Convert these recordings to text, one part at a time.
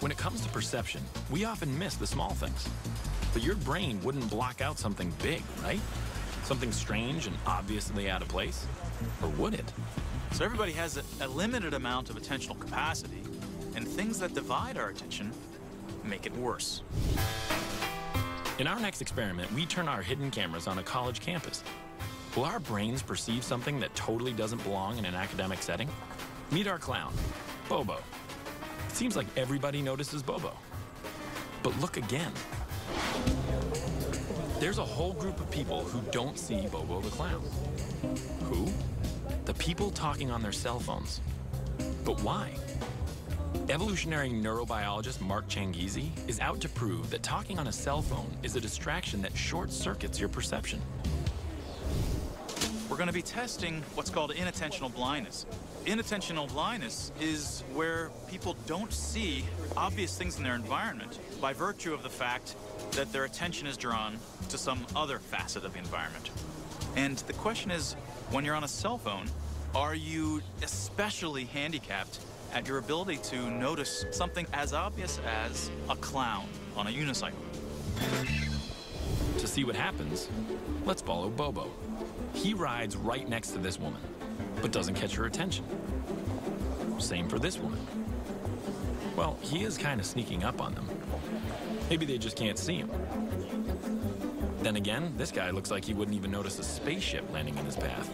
When it comes to perception, we often miss the small things. But your brain wouldn't block out something big, right? Something strange and obviously out of place? Or would it? So everybody has a limited amount of attentional capacity, and things that divide our attention make it worse. In our next experiment, we turn our hidden cameras on a college campus. Will our brains perceive something that totally doesn't belong in an academic setting? Meet our clown, Bobo. It seems like everybody notices Bobo. But look again. There's a whole group of people who don't see Bobo the clown. Who? The people talking on their cell phones. But why? Evolutionary neurobiologist Mark Changizi is out to prove that talking on a cell phone is a distraction that short-circuits your perception. We're going to be testing what's called inattentional blindness. Inattentional blindness is where people don't see obvious things in their environment by virtue of the fact that their attention is drawn to some other facet of the environment. And the question is, when you're on a cell phone, are you especially handicapped at your ability to notice something as obvious as a clown on a unicycle? To see what happens, let's follow Bobo. He rides right next to this woman, but doesn't catch her attention. Same for this woman. Well, he is kind of sneaking up on them. Maybe they just can't see him. Then again, this guy looks like he wouldn't even notice a spaceship landing in his path.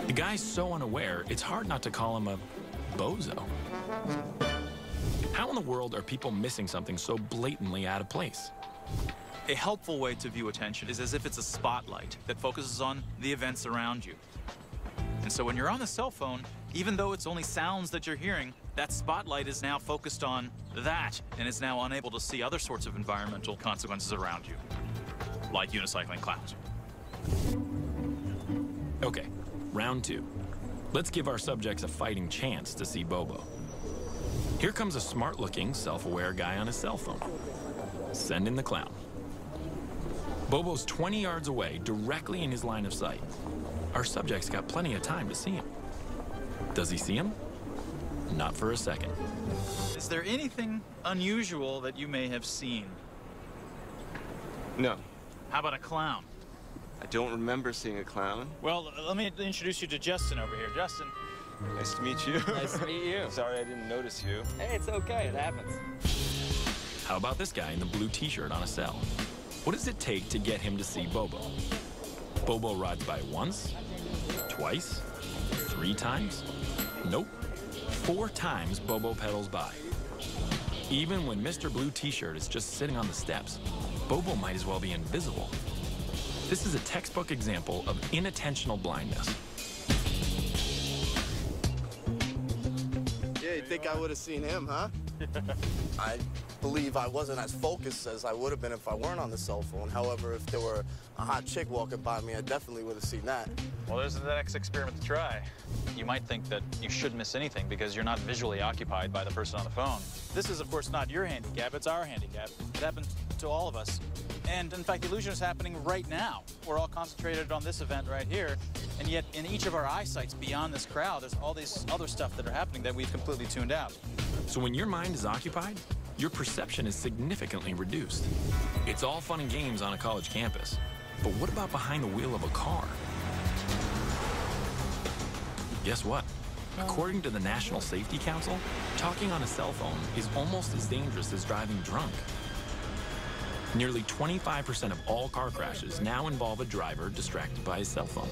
The guy's so unaware, it's hard not to call him a bozo. How in the world are people missing something so blatantly out of place? A helpful way to view attention is as if it's a spotlight that focuses on the events around you. And so when you're on the cell phone, even though it's only sounds that you're hearing, that spotlight is now focused on that and is now unable to see other sorts of environmental consequences around you, like unicycling clowns. Okay, round two. Let's give our subjects a fighting chance to see Bobo. Here comes a smart-looking, self-aware guy on his cell phone. Send in the clown. Bobo's 20 yards away, directly in his line of sight. Our subject's got plenty of time to see him. Does he see him? Not for a second. Is there anything unusual that you may have seen? No. How about a clown? I don't remember seeing a clown. Well, let me introduce you to Justin over here. Justin. Nice to meet you. Nice to meet you. Sorry I didn't notice you. Hey, it's okay. It happens. How about this guy in the blue t-shirt on a cell? What does it take to get him to see Bobo? Bobo rides by once, twice, 3 times? Nope. 4 times Bobo pedals by. Even when Mr. Blue T-shirt is just sitting on the steps, Bobo might as well be invisible. This is a textbook example of inattentional blindness. Yeah, you think I would have seen him, huh? I believe I wasn't as focused as I would have been if I weren't on the cell phone. However, if there were a hot chick walking by me, I definitely would have seen that. Well, there's the next experiment to try. You might think that you shouldn't miss anything because you're not visually occupied by the person on the phone. This is, of course, not your handicap. It's our handicap. It happens to all of us. And, in fact, the illusion is happening right now. We're all concentrated on this event right here. And yet, in each of our eyesights beyond this crowd, there's all these other stuff that are happening that we've completely tuned out. So when your mind is occupied, your perception is significantly reduced. It's all fun and games on a college campus. But what about behind the wheel of a car? Guess what? According to the National Safety Council, talking on a cell phone is almost as dangerous as driving drunk. Nearly 25% of all car crashes now involve a driver distracted by his cell phone.